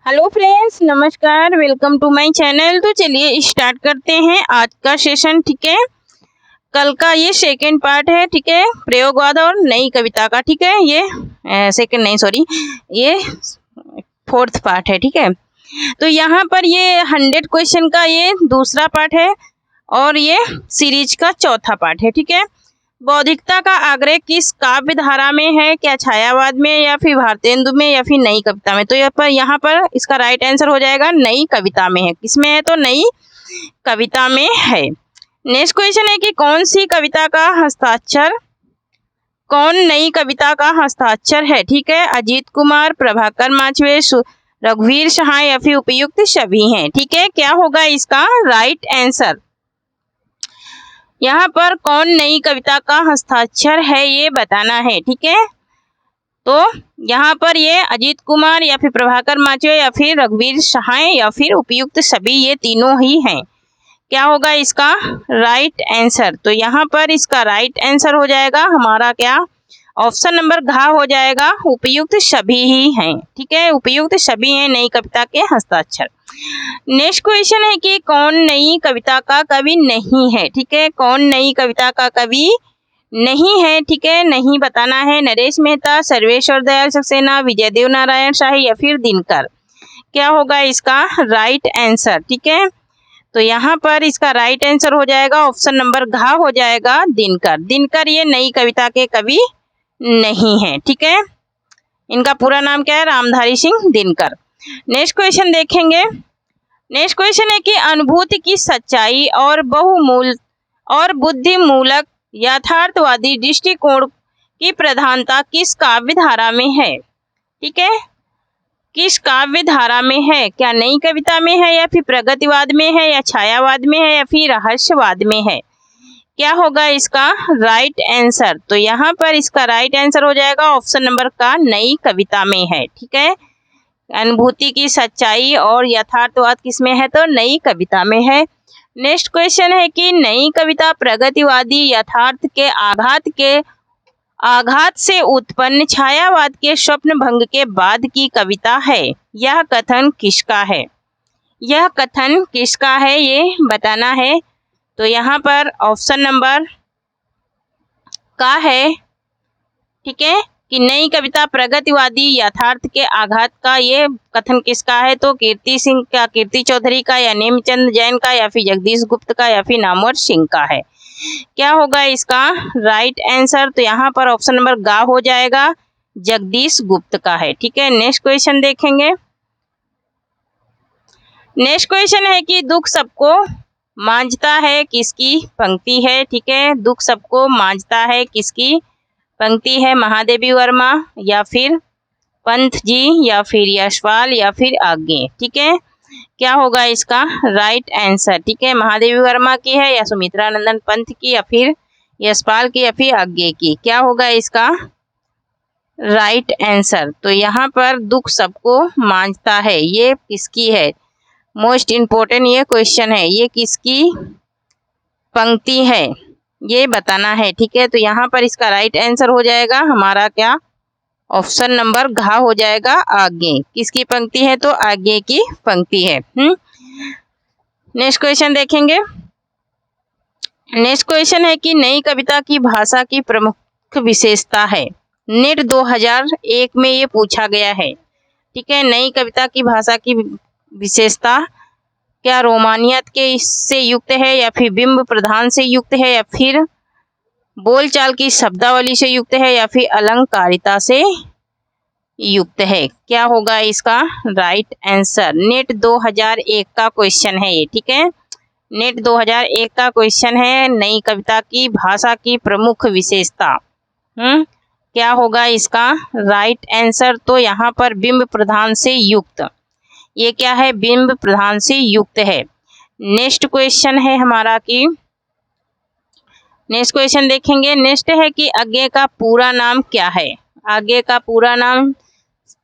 Hello friends, नमस्कार, welcome to my channel. तो चलिए स्टार्ट करते हैं आज का सेशन। ठीक है, कल का ये सेकंड पार्ट है। ठीक है, प्रयोगवाद और नई कविता का। ठीक है, ये सेकंड नहीं, सॉरी, ये फोर्थ पार्ट है। ठीक है, तो यहाँ पर ये 100 क्वेश्चन का ये दूसरा पार्ट है और ये सीरीज का चौथा पार्ट है। ठीक है, बौद्धिकता का आग्रह किस काव्य धारा में है? क्या छायावाद में, या फिर भारतेंदु में, या फिर नई कविता में? तो यहाँ पर इसका राइट आंसर हो जाएगा नई कविता में है। किसमें है? तो नई कविता में है। नेक्स्ट क्वेश्चन है कि कौन सी कविता का हस्ताक्षर, कौन नई कविता का हस्ताक्षर है? ठीक है, अजीत कुमार, प्रभाकर माचवे, रघुवीर सहाय या फिर उपयुक्त सभी हैं। ठीक है, क्या होगा इसका राइट आंसर? यहाँ पर कौन नई कविता का हस्ताक्षर है ये बताना है। ठीक है, तो यहाँ पर ये अजीत कुमार या फिर प्रभाकर माचवे या फिर रघुवीर सहाय या फिर उपयुक्त सभी, ये तीनों ही हैं। क्या होगा इसका राइट आंसर? तो यहाँ पर इसका राइट आंसर हो जाएगा हमारा क्या, ऑप्शन नंबर घ हो जाएगा, उपयुक्त सभी ही हैं। ठीक है, उपयुक्त सभी हैं नई कविता के हस्ताक्षर। नेक्स्ट क्वेश्चन है कि कौन नई कविता का कवि नहीं है? ठीक है, कौन नई कविता का कवि नहीं है? ठीक है, नहीं बताना है। नरेश मेहता, सर्वेश्वर दयाल सक्सेना, विजयदेव नारायण शाही या फिर दिनकर। क्या होगा इसका राइट आंसर? ठीक है, तो यहाँ पर इसका राइट आंसर हो जाएगा ऑप्शन नंबर घ हो जाएगा, दिनकर। दिनकर ये नई कविता के कवि नहीं है। ठीक है, इनका पूरा नाम क्या है? रामधारी सिंह दिनकर। नेक्स्ट क्वेश्चन देखेंगे। नेक्स्ट क्वेश्चन है कि अनुभूति की सच्चाई और बहुमूल और बुद्धिमूलक यथार्थवादी दृष्टिकोण की प्रधानता किस काव्य धारा में है? ठीक है, किस काव्य धारा में है? क्या नई कविता में है, या फिर प्रगतिवाद में है, या छायावाद में है, या फिर रहस्यवाद में है? क्या होगा इसका राइट आंसर? तो यहाँ पर इसका राइट आंसर हो जाएगा ऑप्शन नंबर का, नई कविता में है। ठीक है, अनुभूति की सच्चाई और यथार्थवाद किसमें है? तो नई कविता में है। नेक्स्ट क्वेश्चन है कि नई कविता प्रगतिवादी यथार्थ के आघात से उत्पन्न छायावाद के स्वप्न भंग के बाद की कविता है। यह कथन किसका है? यह कथन किसका है ये बताना है। तो यहाँ पर ऑप्शन नंबर का है। ठीक है, कि नई कविता प्रगतिवादी यथार्थ के आघात का ये कथन किसका है? तो कीर्ति सिंह का, कीर्ति चौधरी का, या नेमचंद जैन का, या फिर जगदीश गुप्त का, या फिर नामवर सिंह का है। क्या होगा इसका राइट आंसर? तो यहाँ पर ऑप्शन नंबर ग हो जाएगा, जगदीश गुप्त का है। ठीक है, नेक्स्ट क्वेश्चन देखेंगे। नेक्स्ट क्वेश्चन है कि दुख सबको मांझता है किसकी पंक्ति है? ठीक है, दुख सबको मांझता है किसकी पंक्ति है? महादेवी वर्मा, या फिर पंत जी, या फिर यशपाल, या फिर आज्ञे। ठीक है, क्या होगा इसका राइट आंसर? ठीक है, महादेवी वर्मा की है, या सुमित्रा नंदन पंत की, या फिर यशपाल की, या फिर आज्ञे की। क्या होगा इसका राइट आंसर? तो यहाँ पर दुख सबको मांझता है, ये किसकी है? मोस्ट इम्पोर्टेंट ये क्वेश्चन है, ये किसकी पंक्ति है ये बताना है। ठीक है, तो यहाँ पर इसका राइट आंसर हो जाएगा हमारा क्या, ऑप्शन नंबर घ हो जाएगा, आज्ञे। किसकी पंक्ति है? तो आज्ञे की पंक्ति है। नेक्स्ट क्वेश्चन देखेंगे। नेक्स्ट क्वेश्चन है कि नई कविता की भाषा की प्रमुख विशेषता है। नेट 2001 में ये पूछा गया है। ठीक है, नई कविता की भाषा की विशेषता क्या रोमानियत के से युक्त है, या फिर बिंब प्रधान से युक्त है, या फिर बोलचाल की शब्दावली से युक्त है, या फिर अलंकारिता से युक्त है? क्या होगा इसका राइट आंसर? नेट 2001 का क्वेश्चन है ये। ठीक है, नेट 2001 का क्वेश्चन है, नई कविता की भाषा की प्रमुख विशेषता। क्या होगा इसका राइट आंसर? तो यहाँ पर बिंब प्रधान से युक्त, ये क्या है? बिंब प्रधान से युक्त है। नेक्स्ट क्वेश्चन है हमारा कि नेक्स्ट क्वेश्चन देखेंगे। नेक्स्ट है कि आज्ञे का पूरा नाम क्या है? आज्ञे का पूरा नाम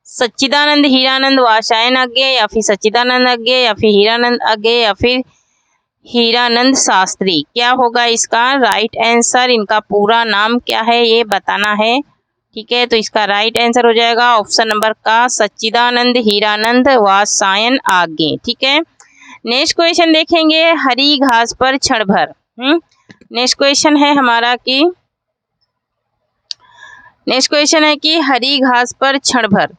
सच्चिदानंद हीरानंद वात्स्यायन आज्ञे, या फिर सच्चिदानंद आज्ञे, या फिर हीरानंद आज्ञे, या फिर हीरानंद शास्त्री। क्या होगा इसका राइट आंसर? इनका पूरा नाम क्या है ये बताना है। ठीक है, तो इसका राइट आंसर हो जाएगा ऑप्शन नंबर का सच्चिदानंद हीरानंद वात्सायन आगे। ठीक है, नेक्स्ट क्वेश्चन देखेंगे, हरी घास पर क्षण भर। नेक्स्ट क्वेश्चन है हमारा कि हरी घास पर क्षण भर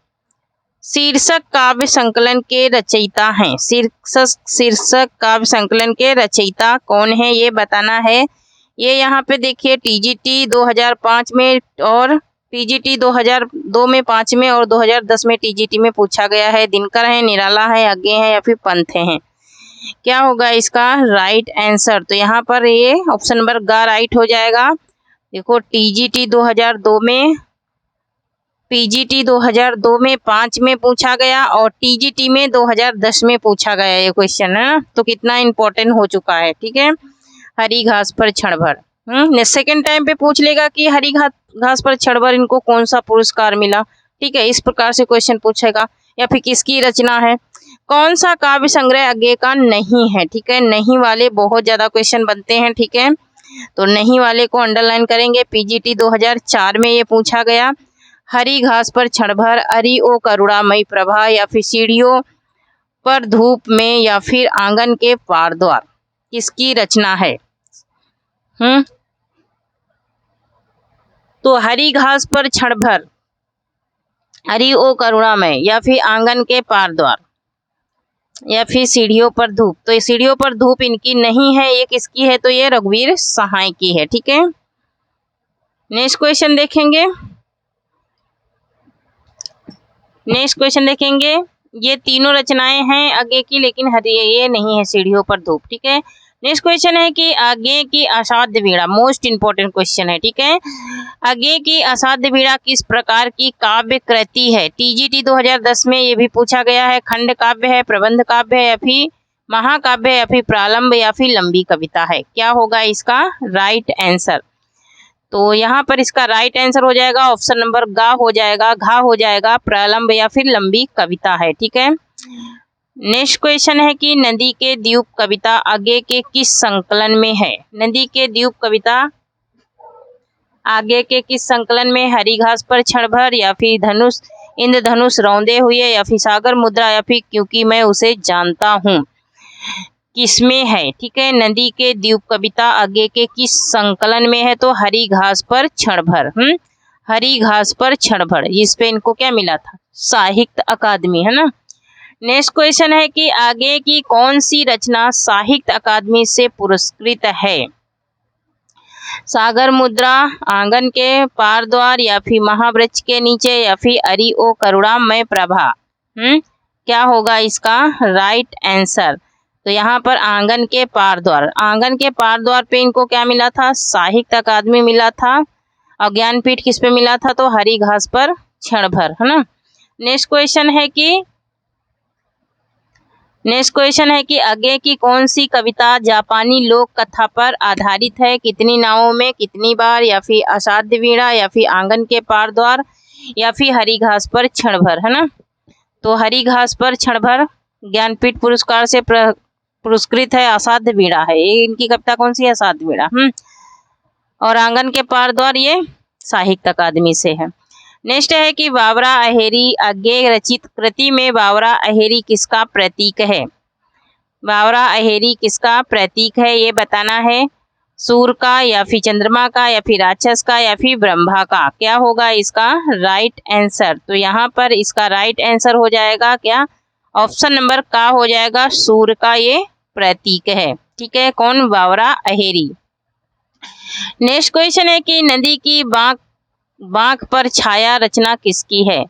शीर्षक काव्य संकलन के रचयिता हैं। शीर्षक काव्य संकलन के रचयिता कौन है ये बताना है। ये यहाँ पे देखिए टीजीटी 2005 में और पीजीटी 2002 में 5 में और 2010 में टीजीटी में पूछा गया है। दिनकर है, निराला है, आगे है या फिर पंथ हैं। क्या होगा इसका राइट आंसर, तो यहाँ पर ये ऑप्शन नंबर ग राइट हो जाएगा। देखो टीजीटी 2002 में, पीजीटी 2002 में 5 में पूछा गया और टीजीटी में 2010 में पूछा गया ये क्वेश्चन है, तो कितना इंपॉर्टेंट हो चुका है। ठीक है, हरी घास पर क्षण भर सेकेंड टाइम पे पूछ लेगा कि हरी घास पर क्षण भर इनको कौन सा पुरस्कार मिला। ठीक है, इस प्रकार से क्वेश्चन पूछेगा। या फिर किसकी रचना है, कौन सा काव्य संग्रह आगे का नहीं है। ठीक है, नहीं वाले बहुत ज्यादा क्वेश्चन बनते हैं। ठीक है, तो नहीं वाले को अंडरलाइन करेंगे। पीजीटी 2004 में ये पूछा गया, हरी घास पर क्षण भर, अरि ओ करुणामयी प्रभा, या फिर सीढ़ियों पर धूप में, या फिर आंगन के पार द्वार, किसकी रचना है। तो हरी घास पर क्षण भर, अरि ओ करुणामय, या फिर आंगन के पार द्वार, या फिर सीढ़ियों पर धूप। तो ये सीढ़ियों पर धूप इनकी नहीं है, ये किसकी है, तो ये रघुवीर सहाय की है। ठीक है, नेक्स्ट क्वेश्चन देखेंगे। ये तीनों रचनाएं हैं आगे की, लेकिन ये नहीं है सीढ़ियों पर धूप। ठीक है, नेक्स्ट क्वेश्चन है कि आगे की असाध्य वीणा, मोस्ट इंपोर्टेंट क्वेश्चन है। ठीक है, आगे की असाध्य वीणा किस प्रकार की काव्य कृति है। टीजीटी 2010 में ये भी पूछा गया है, खंड काव्य है, प्रबंध काव्य है, या फिर महाकाव्य है, या फिर प्रारंभ, या फिर लंबी कविता है। क्या होगा इसका राइट आंसर, तो यहाँ पर इसका राइट आंसर हो जाएगा ऑप्शन नंबर घ हो जाएगा, प्रारंभ या फिर लंबी कविता है। ठीक है, नेक्स्ट क्वेश्चन है कि नदी के द्वीप कविता आगे के किस संकलन में है। नदी के द्वीप कविता आगे के किस संकलन में, हरी घास पर क्षण भर, या फिर धनुष इंद्रधनुष रौंदे हुए, या फिर सागर मुद्रा, या फिर क्योंकि मैं उसे जानता हूँ, किसमें है। ठीक है, नदी के द्वीप कविता आगे के किस संकलन में है, तो हरी घास पर क्षण भर। हरी घास पर क्षण भर, इस पे इनको क्या मिला था, साहित्य अकादमी, है ना। नेक्स्ट क्वेश्चन है कि आगे की कौन सी रचना साहित्य अकादमी से पुरस्कृत है। सागर मुद्रा, आंगन के पार द्वार, या फिर महावृक्ष के नीचे, या फिर अरि ओ करुणामय प्रभा। क्या होगा इसका राइट आंसर, तो यहाँ पर आंगन के पार द्वार, आंगन के पार द्वार पे इनको क्या मिला था, साहित्य अकादमी मिला था। और ज्ञानपीठ किस पे मिला था, तो हरी घास पर क्षण भर, है ना। नेक्स्ट क्वेश्चन है कि आगे की कौन सी कविता जापानी लोक कथा पर आधारित है। कितनी नावों में, कितनी बार, या फिर असाध्य वीणा, या फिर आंगन के पार द्वार, या फिर हरी घास पर क्षण भर, है ना। तो हरी घास पर क्षण भर ज्ञानपीठ पुरस्कार से पुरस्कृत है, असाध्य वीणा है ये इनकी कविता, कौन सी है, असाध्य वीणा। और आंगन के पार द्वार ये साहित्य अकादमी से है। नेक्स्ट है कि बावरा अहेरी आगे रचित कृति में बावरा अहेरी किसका प्रतीक है। बावरा अहेरी किसका प्रतीक है ये बताना है। सूर्य का, या फिर चंद्रमा का, या फिर राक्षस का, या फिर ब्रह्मा का। क्या होगा इसका राइट आंसर, तो यहाँ पर इसका राइट आंसर हो जाएगा क्या, ऑप्शन नंबर का हो जाएगा, सूर्य का ये प्रतीक है। ठीक है, कौन, बावरा अहेरी। नेक्स्ट क्वेश्चन है कि नदी की बांक पर छाया रचना किसकी है।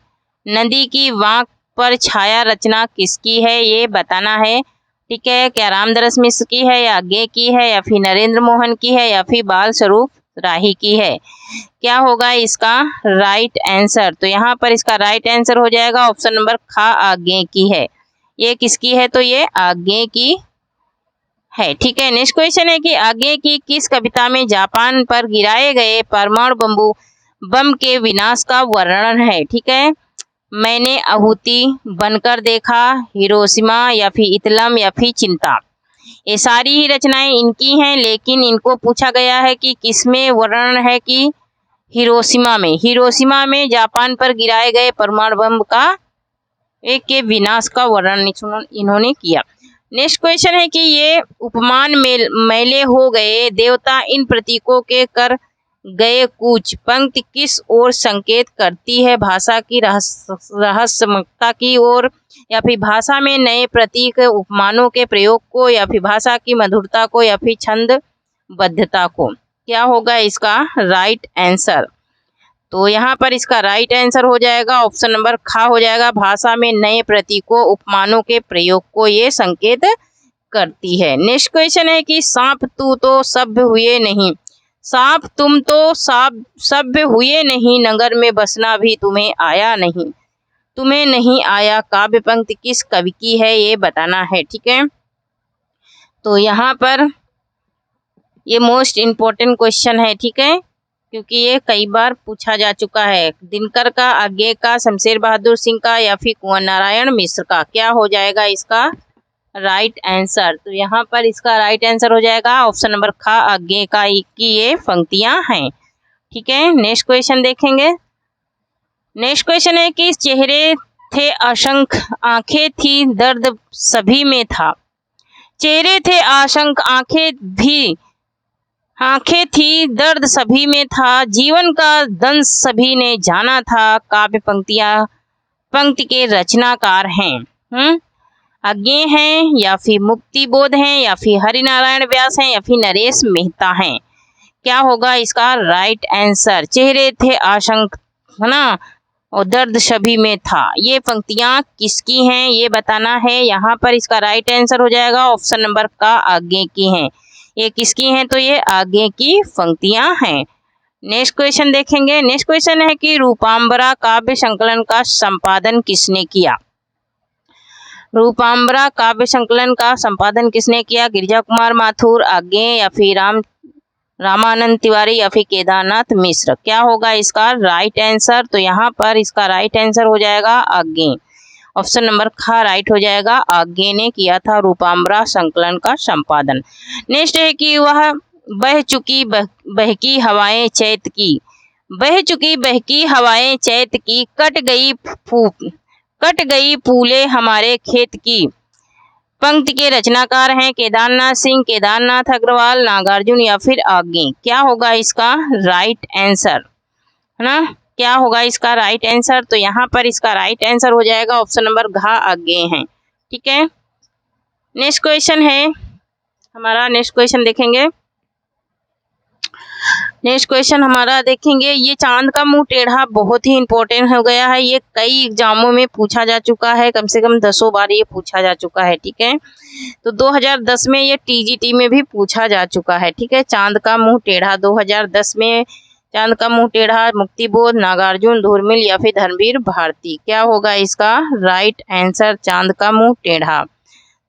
नदी की बांक पर छाया रचना किसकी है ये बताना है। ठीक है, क्या रामदरस मिश्र की है, या आगे की है, या फिर नरेंद्र मोहन की है, या फिर बाल स्वरूप राही की है। क्या होगा इसका राइट आंसर, तो यहाँ पर इसका राइट आंसर हो जाएगा ऑप्शन नंबर खा, आगे की है। ये किसकी है, तो ये आगे की है। ठीक है, नेक्स्ट क्वेश्चन है कि आगे की किस कविता में जापान पर गिराए गए परमाणु बम के विनाश का वर्णन है। ठीक है, मैंने आहुति, बनकर देखा, हिरोशिमा, या फिर इतलम, या फिर चिंता। ये सारी ही रचनाएं इनकी हैं, लेकिन इनको पूछा गया है कि किसमें वर्णन है कि हिरोशिमा में जापान पर गिराए गए परमाणु बम के विनाश का वर्णन इन्होंने किया। नेक्स्ट क्वेश्चन है कि ये उपमान मैले हो गए देवता इन प्रतीकों के कर गए कूच पंक्ति किस ओर संकेत करती है? भाषा की रहस्यमयता की ओर, या फिर भाषा में नए प्रतीक उपमानों के प्रयोग को, या फिर भाषा की मधुरता को, या फिर छंदबद्धता को? क्या होगा इसका राइट आंसर? तो यहाँ पर इसका राइट आंसर हो जाएगा ऑप्शन नंबर खा हो जाएगा। भाषा में नए प्रतीकों उपमानों के प्रयोग को ये संकेत करती है। नेक्स्ट क्वेश्चन है कि सांप तू तो सभ्य हुए नहीं, सांप तुम तो सभ्य हुए नहीं, नगर में बसना भी तुम्हें नहीं आया, काव्य पंक्ति किस कवि की है ये बताना है। ठीक है, तो यहाँ पर ये मोस्ट इम्पोर्टेंट क्वेश्चन है। ठीक है, क्योंकि ये कई बार पूछा जा चुका है। दिनकर का, आज्ञे का, शमशेर बहादुर सिंह का, या फिर कुंवर नारायण मिश्र का? क्या हो जाएगा इसका राइट आंसर? तो यहाँ पर इसका राइट आंसर हो जाएगा ऑप्शन नंबर खा, आज्ञे का की ये पंक्तियां हैं। ठीक है, नेक्स्ट क्वेश्चन देखेंगे। नेक्स्ट क्वेश्चन है कि चेहरे थे असंख्य, आंखें थी, दर्द सभी में था। चेहरे थे असंख्य, आंखें थी, दर्द सभी में था, जीवन का दंश सभी ने जाना था, काव्य पंक्ति के रचनाकार हैं। आज्ञे हैं, या फिर मुक्ति बोध हैं, या फिर हरिनारायण व्यास हैं, या फिर नरेश मेहता हैं? क्या होगा इसका राइट आंसर? चेहरे थे असंख्य, है ना, और दर्द सभी में था, ये पंक्तियां किसकी हैं ये बताना है। यहाँ पर इसका राइट आंसर हो जाएगा ऑप्शन नंबर का, आज्ञे की हैं। ये किसकी हैं? तो ये आज्ञे की पंक्तियां हैं। नेक्स्ट क्वेश्चन देखेंगे। नेक्स्ट क्वेश्चन है कि रूपाम्बरा काव्य संकलन का संपादन किसने किया? रूपाम्बरा काव्य संकलन का संपादन किसने किया? गिरिजा कुमार माथुर, आज्ञे, या फिर रामानंद तिवारी, या फिर केदारनाथ मिश्र? क्या होगा इसका राइट आंसर? तो यहाँ पर इसका राइट आंसर हो जाएगा आज्ञे, ऑप्शन नंबर खा राइट हो जाएगा। आज्ञे ने किया था रूपाम्बरा संकलन का संपादन। नेक्स्ट है कि वह बह चुकी बहकी हवाएं चैत की, बह चुकी बहकी हवाएं चैत की, कट गई फूले हमारे खेत की, पंक्ति के रचनाकार हैं केदारनाथ सिंह, केदारनाथ अग्रवाल, नागार्जुन, या फिर आज्ञे? क्या होगा इसका राइट आंसर, है ना? क्या होगा इसका राइट आंसर? तो यहाँ पर इसका राइट आंसर हो जाएगा ऑप्शन नंबर घा, आज्ञे हैं। ठीक है, नेक्स्ट क्वेश्चन है हमारा। नेक्स्ट क्वेश्चन देखेंगे। नेक्स्ट क्वेश्चन हमारा देखेंगे, ये चांद का मुंह टेढ़ा बहुत ही इंपॉर्टेंट हो गया है। ये कई एग्जामों में पूछा जा चुका है, कम से कम 10 बार ये पूछा जा चुका है। ठीक है, तो 2010 में ये टीजीटी में भी पूछा जा चुका है। ठीक है, चांद का मुंह टेढ़ा 2010 में, चांद का मुंह टेढ़ा, मुक्तिबोध, नागार्जुन, धूर्मिल, या फिर धर्मवीर भारती? क्या होगा इसका राइट आंसर? चांद का मुंह टेढ़ा।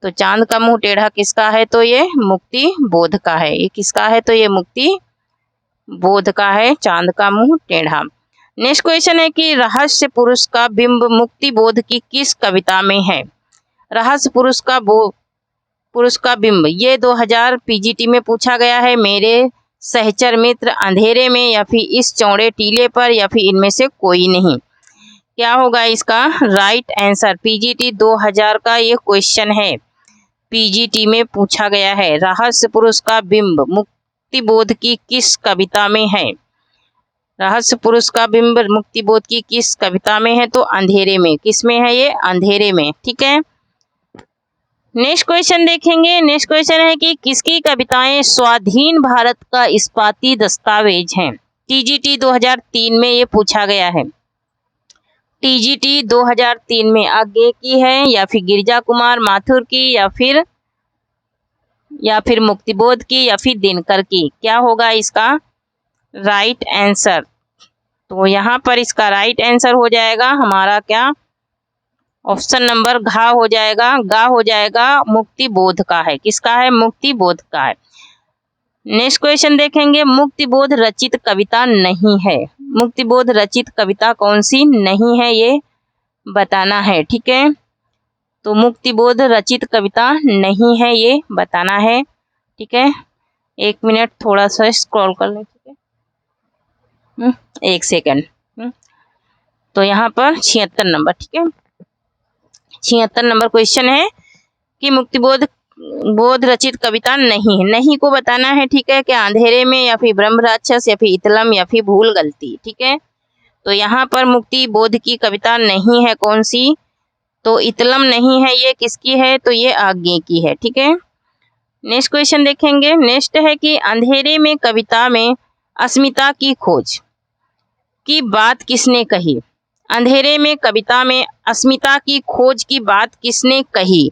तो चांद का मुंह टेढ़ा किसका है? तो ये मुक्तिबोध का है। ये किसका है? तो ये मुक्तिबोध का है, चांद का मुंह टेढ़ा। नेक्स्ट क्वेश्चन है कि रहस्य पुरुष का बिंब मुक्तिबोध की किस कविता में है? रहस्य पुरुष का बिंब ये 2000 पीजीटी में पूछा गया है। मेरे सहचर मित्र, अंधेरे में, या फिर इस चौड़े टीले पर, या फिर इनमें से कोई नहीं? क्या होगा इसका राइट आंसर? पीजीटी 2000 का ये क्वेश्चन है, पीजीटी में पूछा गया है। रहस्य पुरुष का बिंब मुक्तिबोध की किस कविता में है? रहस्य पुरुष का बिंब मुक्तिबोध की किस कविता में है? तो अंधेरे में। किस में है ये? अंधेरे में। ठीक है, नेक्स्ट क्वेश्चन देखेंगे। नेक्स्ट क्वेश्चन है कि किसकी कविताएं स्वाधीन भारत का इस्पाती दस्तावेज हैं? टीजीटी 2003 में ये पूछा गया है। टीजीटी 2003 में आज्ञे की है, या फिर गिरिजा कुमार माथुर की, या फिर मुक्तिबोध की, या फिर दिनकर की? क्या होगा इसका राइट आंसर? तो यहाँ पर इसका राइट आंसर हो जाएगा हमारा क्या? ऑप्शन नंबर घा हो जाएगा, गा हो जाएगा, मुक्तिबोध का है। किसका है? मुक्तिबोध का है। नेक्स्ट क्वेश्चन देखेंगे। मुक्तिबोध रचित कविता नहीं है, मुक्तिबोध रचित कविता कौन सी नहीं है ये बताना है। ठीक है, तो मुक्तिबोध रचित कविता नहीं है ये बताना है। ठीक है, 1 मिनट थोड़ा सा स्क्रॉल कर लें। ठीक है, एक सेकंड। तो यहाँ पर 76 नंबर, ठीक है, 76 नंबर क्वेश्चन है कि मुक्तिबोध रचित कविता नहीं को बताना है, ठीक है, क्या अंधेरे में या फिर ब्रह्म राक्षस या फिर इतलम या फिर भूल गलती, ठीक है। तो यहाँ पर मुक्ति बोध की कविता नहीं है, कौन सी, तो इतलम नहीं है, ये किसकी है, तो ये आज्ञे की है, ठीक है। नेक्स्ट क्वेश्चन देखेंगे। नेक्स्ट है कि अंधेरे में कविता में अस्मिता की खोज की बात किसने कही। अंधेरे में कविता में अस्मिता की खोज की बात किसने कही।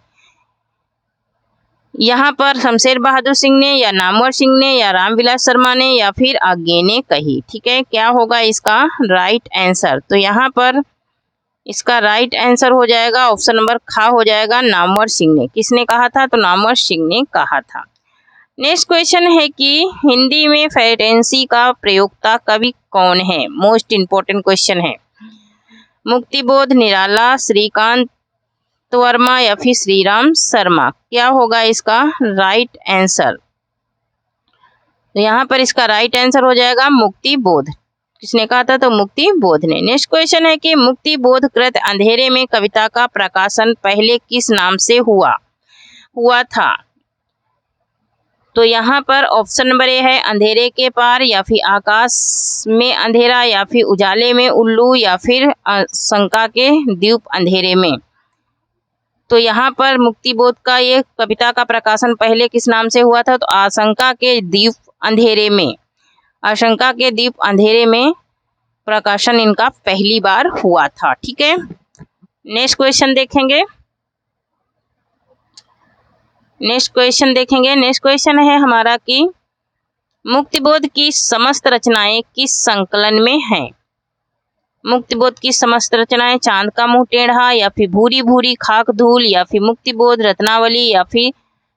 यहाँ पर शमशेर बहादुर सिंह ने या नामवर सिंह ने या रामविलास शर्मा ने या फिर आज्ञे ने कही, ठीक है। क्या होगा इसका राइट आंसर, तो यहाँ पर इसका राइट आंसर हो जाएगा ऑप्शन नंबर खा हो जाएगा, नामवर सिंह ने। किसने कहा था, तो नामवर सिंह ने कहा था। नेक्स्ट क्वेश्चन है कि हिंदी में फैंटेसी का प्रयोक्ता कवि कौन है। मोस्ट इंपोर्टेंट क्वेश्चन है। मुक्तिबोध, निराला, श्रीकांत वर्मा या फिर श्रीराम शर्मा। क्या होगा इसका राइट आंसर, तो यहाँ पर इसका राइट आंसर हो जाएगा मुक्तिबोध। किसने कहा था, तो मुक्तिबोध ने। नेक्स्ट क्वेश्चन है कि मुक्तिबोध कृत अंधेरे में कविता का प्रकाशन पहले किस नाम से हुआ था। तो यहाँ पर ऑप्शन नंबर ए है अंधेरे के पार या फिर आकाश में अंधेरा या फिर उजाले में उल्लू या फिर आशंका के द्वीप अंधेरे में। तो यहाँ पर मुक्तिबोध का ये कविता का प्रकाशन पहले किस नाम से हुआ था, तो आशंका के द्वीप अंधेरे में। आशंका के द्वीप अंधेरे में प्रकाशन इनका पहली बार हुआ था, ठीक है। नेक्स्ट क्वेश्चन देखेंगे। नेक्स्ट क्वेश्चन है हमारा कि मुक्तिबोध की समस्त रचनाएं किस संकलन में हैं। मुक्तिबोध की समस्त रचनाएं चांद का मुंह टेढ़ा या फिर भूरी भूरी खाक धूल या फिर मुक्तिबोध रत्नावली या फिर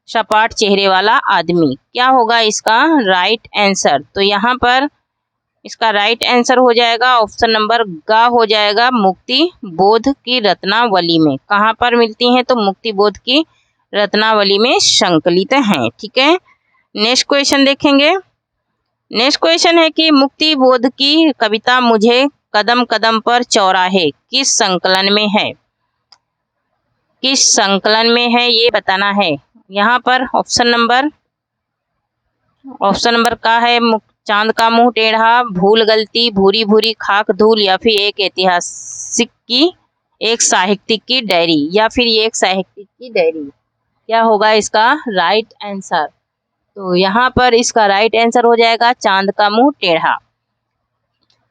सपाट चेहरे वाला आदमी। क्या होगा इसका राइट आंसर, तो यहाँ पर इसका राइट आंसर हो जाएगा ऑप्शन नंबर ग हो जाएगा, मुक्तिबोध की रत्नावली में। कहाँ पर मिलती हैं, तो मुक्तिबोध की रत्नावली में संकलित हैं, ठीक है। नेक्स्ट क्वेश्चन देखेंगे। नेक्स्ट क्वेश्चन है कि मुक्तिबोध की कविता मुझे कदम कदम पर चौराहे किस संकलन में है। किस संकलन में है ये बताना है। यहाँ पर ऑप्शन नंबर का है चांद का मुंह टेढ़ा, भूल गलती, भूरी भूरी खाक धूल या फिर एक साहित्यिक की डायरी या फिर ये एक साहित्यिक की डायरी। क्या होगा इसका राइट आंसर, तो यहाँ पर इसका राइट आंसर हो जाएगा चांद का मुंह टेढ़ा।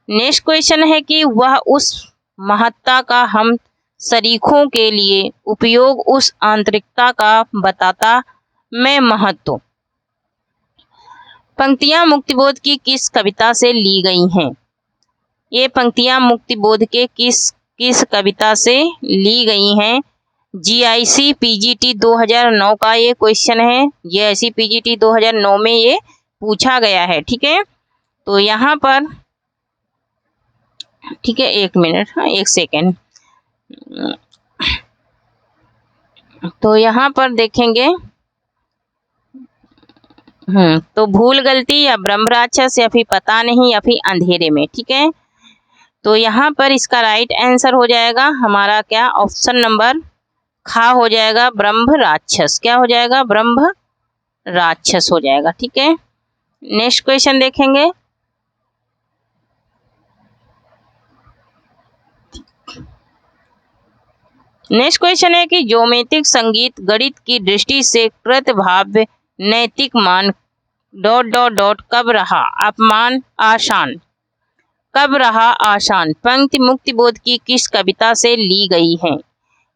नेक्स्ट क्वेश्चन है कि वह उस महत्ता का हम सरीखों के लिए उपयोग उस आंतरिकता का बताता मैं महत्व। पंक्तियां मुक्तिबोध की किस कविता से ली गई हैं। ये पंक्तियां मुक्तिबोध के किस कविता से ली गई हैं। GIC PGT 2009 का ये क्वेश्चन है। GIC PGT 2009 में ये पूछा गया है, ठीक है। तो यहाँ पर ठीक है, एक मिनट, एक सेकेंड। तो यहाँ पर देखेंगे तो भूल गलती या ब्रह्म राक्षस या फिर पता नहीं या फिर अंधेरे में, ठीक है। तो यहाँ पर इसका राइट आंसर हो जाएगा हमारा क्या ऑप्शन नंबर खा हो जाएगा, ब्रह्म राक्षस। क्या हो जाएगा, ब्रह्म राक्षस हो जाएगा, ठीक है। नेक्स्ट क्वेश्चन देखेंगे। नेक्स्ट क्वेश्चन है कि ज्योमेत्रिक संगीत गणित की दृष्टि से कृतभाव्य नैतिक मान ... कब रहा आसान। पंक्ति मुक्तिबोध की किस कविता से ली गई हैं।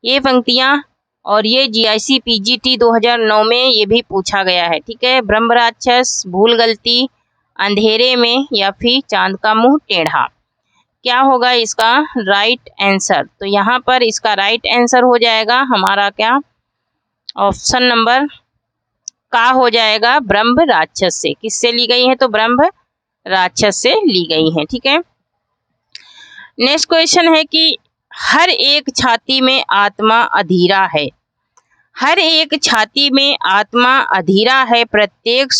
ये पंक्तियां और ये GIC PGT 2009 में ये भी पूछा गया है, ठीक है। ब्रह्म राक्षस, भूल गलती, अंधेरे में या फिर चांद का मुंह टेढ़ा। क्या होगा इसका राइट आंसर, तो यहाँ पर इसका राइट आंसर हो जाएगा हमारा क्या ऑप्शन नंबर का हो जाएगा, ब्रह्म राक्षस से। किससे ली गई है, तो ब्रह्म राक्षस से ली गई है, ठीक है। नेक्स्ट क्वेश्चन है कि हर एक छाती में आत्मा अधीरा है। हर एक छाती में आत्मा अधीरा है, प्रत्येक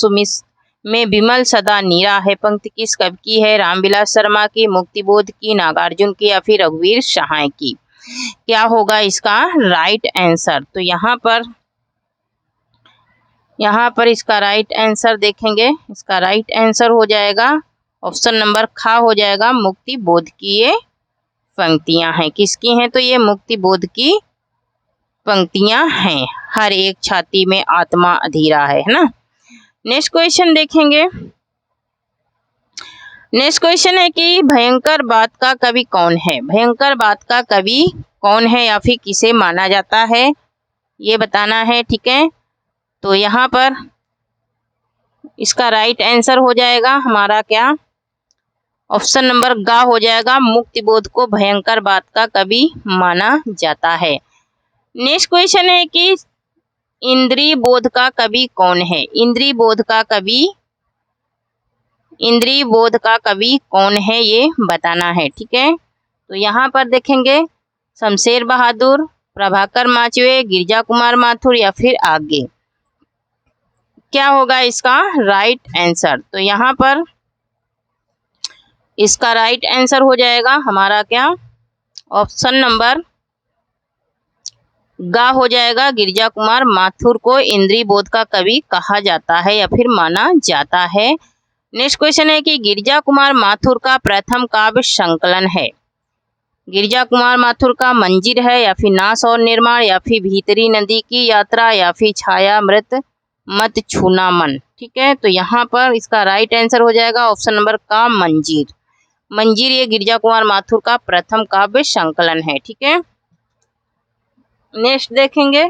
में विमल सदा नीरा है पंक्ति किस कवि की है? रामविलास शर्मा की, मुक्तिबोध की, नागार्जुन की या फिर रघुवीर सहाय की? क्या होगा इसका राइट आंसर? तो यहाँ पर इसका राइट आंसर देखेंगे, इसका राइट आंसर हो जाएगा ऑप्शन नंबर खा हो जाएगा, मुक्तिबोध की ये पंक्तियां हैं। किसकी हैं? तो ये मुक्तिबोध की पंक्तियां हैं। हर एक छाती में आत्मा अधीरा है ना। नेक्स्ट क्वेश्चन देखेंगे। नेक्स्ट क्वेश्चन है कि भयंकर बात का कवि कौन है? भयंकर बात का कवि कौन है या फिर किसे माना जाता है, ये बताना है। ठीक है, तो यहाँ पर इसका राइट आंसर हो जाएगा हमारा क्या? ऑप्शन नंबर गा हो जाएगा, मुक्तिबोध को भयंकर बात का कवि माना जाता है। नेक्स्ट क्वेश्चन है कि इंद्रिय बोध का कवि कौन है? इंद्रिय बोध का कवि कौन है ये बताना है। ठीक है, तो यहाँ पर देखेंगे शमशेर बहादुर, प्रभाकर माचवे, गिरजा कुमार माथुर या फिर आगे। क्या होगा इसका राइट आंसर? तो यहाँ पर इसका राइट आंसर हो जाएगा हमारा क्या? ऑप्शन नंबर गा हो जाएगा, गिरजा कुमार माथुर को इंद्रिय बोध का कवि कहा जाता है या फिर माना जाता है। नेक्स्ट क्वेश्चन है कि गिरजा कुमार माथुर का प्रथम काव्य संकलन है। गिरजा कुमार माथुर का मंजीर है या फिर नाश और निर्माण या फिर भीतरी नदी की यात्रा या फिर छाया मृत मत छूना मन। ठीक है, तो यहाँ पर इसका राइट आंसर हो जाएगा ऑप्शन नंबर का मंजीर। मंजीर ये गिरजा कुमार माथुर का प्रथम काव्य संकलन है। ठीक है, नेक्स्ट देखेंगे।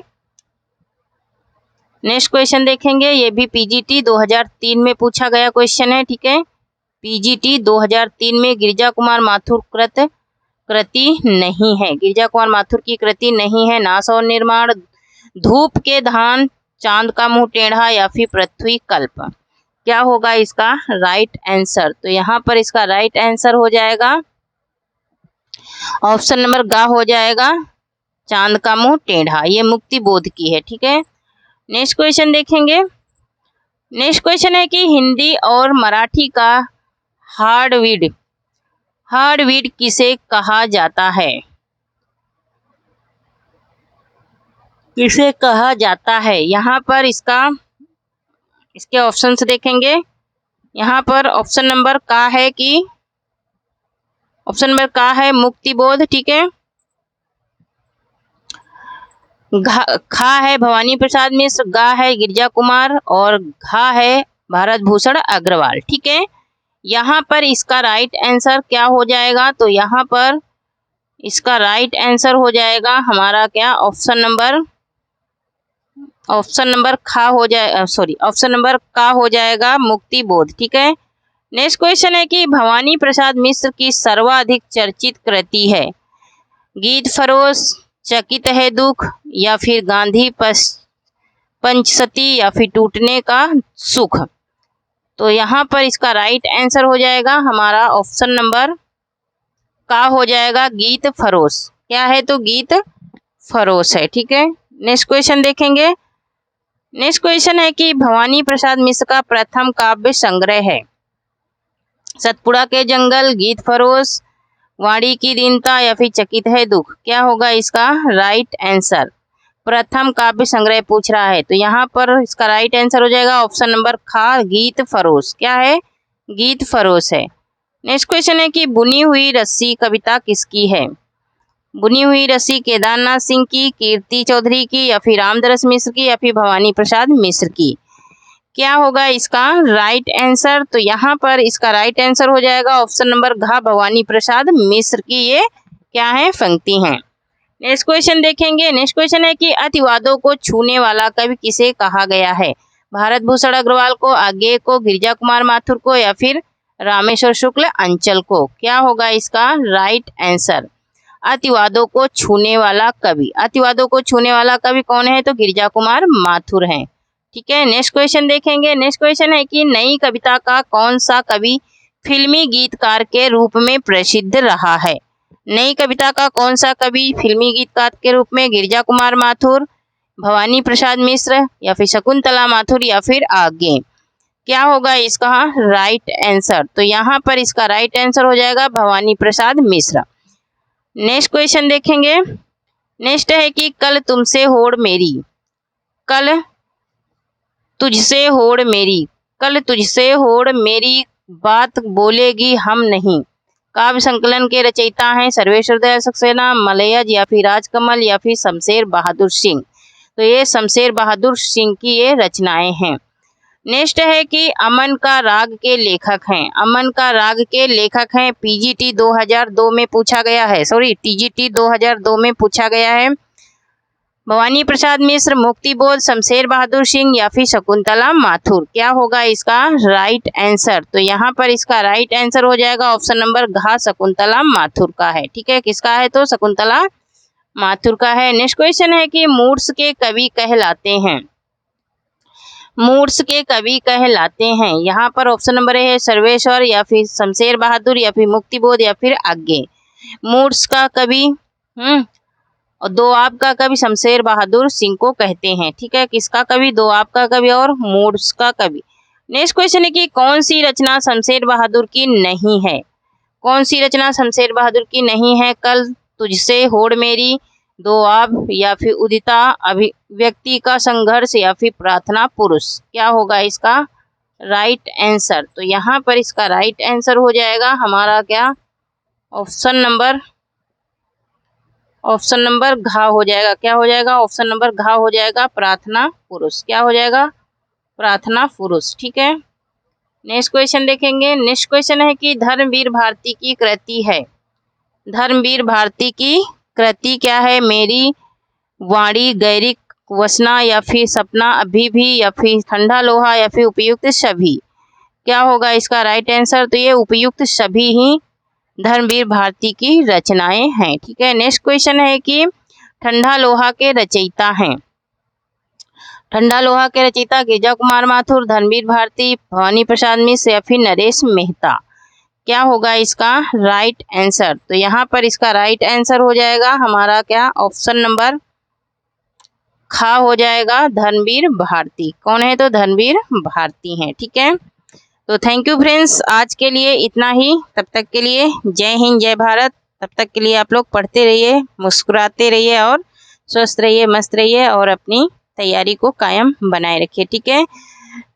नेक्स्ट क्वेश्चन देखेंगे, ये भी पीजीटी 2003 में पूछा गया क्वेश्चन है। ठीक है, पीजीटी 2003 में गिरजा कुमार माथुर कृति नहीं है। गिरजा कुमार माथुर की कृति नहीं है। नाश और निर्माण, धूप के धान, चांद का मुंह टेढ़ा या फिर पृथ्वी कल्प। क्या होगा इसका राइट आंसर? तो यहाँ पर इसका राइट आंसर हो जाएगा ऑप्शन नंबर गा हो जाएगा, चांद का मुंह टेढ़ा। ये मुक्तिबोध की है। ठीक है, नेक्स्ट क्वेश्चन देखेंगे। नेक्स्ट क्वेश्चन है कि हिंदी और मराठी का हार्टबीट किसे कहा जाता है? किसे कहा जाता है? यहाँ पर इसके ऑप्शंस देखेंगे। यहाँ पर ऑप्शन नंबर का है मुक्तिबोध। ठीक है, खा है भवानी प्रसाद मिश्र, गा है गिरजा कुमार और घा है भारत भूषण अग्रवाल। ठीक है, यहाँ पर इसका राइट आंसर क्या हो जाएगा? तो यहाँ पर इसका राइट आंसर हो जाएगा हमारा क्या? ऑप्शन नंबर का हो जाएगा मुक्तिबोध। ठीक है, नेक्स्ट क्वेश्चन है कि भवानी प्रसाद मिश्र की सर्वाधिक चर्चित कृति है। गीत फरोश, चकित है दुख या फिर गांधी पंचसती या फिर टूटने का सुख। तो यहाँ पर इसका राइट आंसर हो जाएगा हमारा ऑप्शन नंबर का हो जाएगा, गीत फरोश। क्या है? तो गीत फरोश है। ठीक है, नेक्स्ट क्वेश्चन देखेंगे। नेक्स्ट क्वेश्चन है कि भवानी प्रसाद मिश्र का प्रथम काव्य संग्रह है। सतपुड़ा के जंगल, गीत फरोश, वाणी की दीनता या फिर चकित है दुख। क्या होगा इसका राइट आंसर? प्रथम काव्य संग्रह पूछ रहा है, तो यहाँ पर इसका राइट आंसर हो जाएगा ऑप्शन नंबर खा, गीत फरोश। क्या है? गीत फरोश है। नेक्स्ट क्वेश्चन है कि बुनी हुई रस्सी कविता किसकी है? बुनी हुई रस्सी केदारनाथ सिंह की, कीर्ति चौधरी की या फिर रामदरस मिश्र की या फिर भवानी प्रसाद मिश्र की। क्या होगा इसका राइट आंसर? तो यहाँ पर इसका राइट आंसर हो जाएगा ऑप्शन नंबर घ, भवानी प्रसाद मिश्र की ये क्या है? पंक्ति हैं। नेक्स्ट क्वेश्चन देखेंगे। नेक्स्ट क्वेश्चन है कि अतिवादों को छूने वाला कवि किसे कहा गया है? भारत भूषण अग्रवाल को, आज्ञेय को, गिरजा कुमार माथुर को या फिर रामेश्वर शुक्ल अंचल को। क्या होगा इसका राइट आंसर? अतिवादों को छूने वाला कवि। अतिवादों को छूने वाला कवि कौन है? तो गिरजा कुमार माथुर हैं। ठीक है, नेक्स्ट क्वेश्चन देखेंगे। नेक्स्ट क्वेश्चन है कि नई कविता का कौन सा कवि फिल्मी गीतकार के रूप में प्रसिद्ध रहा है? नई कविता का कौन सा कवि फिल्मी गीतकार के रूप में? गिरजा कुमार माथुर, भवानी प्रसाद मिश्र या फिर शकुंतला माथुर या फिर आगे। क्या होगा इसका राइट आंसर? तो यहाँ पर इसका राइट आंसर हो जाएगा भवानी प्रसाद मिश्र। नेक्स्ट क्वेश्चन देखेंगे। नेक्स्ट है कि कल तुमसे होड़ मेरी, कल तुझसे होड़ मेरी, कल तुझसे होड़ मेरी बात बोलेगी हम नहीं। काव्य संकलन के रचयिता हैं सर्वेश्वर दयाल सक्सेना, मलयज या फिर राजकमल या फिर शमशेर बहादुर सिंह। तो ये शमशेर बहादुर सिंह की ये रचनाएं हैं। नेक्स्ट है कि अमन का राग के लेखक हैं, अमन का राग के लेखक हैं, पीजीटी 2002 में पूछा गया है, टीजीटी 2002 में पूछा गया है। भवानी प्रसाद मिश्र, मुक्तिबोध, शमशेर बहादुर सिंह या फिर शकुंतला माथुर। क्या होगा इसका राइट आंसर? तो यहाँ पर इसका राइट आंसर हो जाएगा ऑप्शन नंबर घ, शकुंतला माथुर का है। ठीक है, किसका है? तो शकुंतला माथुर का है। नेक्स्ट क्वेश्चन है कि मूर्छ के कवि कहलाते हैं, मूर्छ के कवि कहलाते हैं। यहाँ पर ऑप्शन नंबर है सर्वेश्वर या फिर शमशेर बहादुर या फिर मुक्तिबोध या फिर आगे। मूर्छ का कवि और दोआब का कवि शमशेर बहादुर सिंह को कहते हैं। ठीक है, किसका कवि? दोआब का कवि और मूर्छ का कवि। नेक्स्ट क्वेश्चन है कि कौन सी रचना शमशेर बहादुर की नहीं है? कौन सी रचना शमशेर बहादुर की नहीं है? कल तुझसे होड़ मेरी, दोआब या फिर उदिता, अभिव्यक्ति का संघर्ष या फिर प्रार्थना पुरुष। क्या होगा इसका राइट आंसर? तो यहाँ पर इसका राइट आंसर हो जाएगा हमारा क्या ऑप्शन नंबर घ हो जाएगा। क्या हो जाएगा? ऑप्शन नंबर घ हो जाएगा प्रार्थना पुरुष। क्या हो जाएगा? प्रार्थना पुरुष। ठीक है, नेक्स्ट क्वेश्चन देखेंगे। नेक्स्ट क्वेश्चन है कि धर्मवीर भारती की कृति है, धर्मवीर भारती की कृति क्या है? मेरी वाणी, गैरिक वसना या फिर सपना, अभी भी या फिर ठंडा लोहा या फिर उपयुक्त सभी। क्या होगा इसका राइट आंसर? तो ये उपयुक्त सभी ही धर्मवीर भारती की रचनाएं हैं। ठीक है, नेक्स्ट क्वेश्चन है कि ठंडा लोहा के रचयिता हैं, ठंडा लोहा के रचयिता गिरिजा कुमार माथुर, धर्मवीर भारती, भवानी प्रसाद मिश्र या फिर नरेश मेहता। क्या होगा इसका राइट आंसर? तो यहाँ पर इसका राइट आंसर हो जाएगा हमारा क्या ऑप्शन नंबर ख हो जाएगा धर्मवीर भारती। कौन है? तो धर्मवीर भारती हैं। ठीक है, तो थैंक यू फ्रेंड्स, आज के लिए इतना ही। तब तक के लिए जय हिंद जय भारत। तब तक के लिए आप लोग पढ़ते रहिए, मुस्कुराते रहिए और स्वस्थ रहिए, मस्त रहिए और अपनी तैयारी को कायम बनाए रखिए। ठीक है,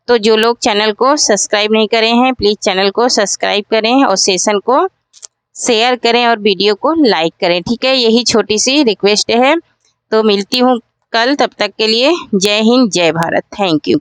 तो जो लोग चैनल को सब्सक्राइब नहीं करे हैं प्लीज़ चैनल को सब्सक्राइब करें और सेशन को शेयर करें और वीडियो को लाइक करें। ठीक है, यही छोटी सी रिक्वेस्ट है। तो मिलती हूँ कल, तब तक के लिए जय हिंद जय भारत। Thank you.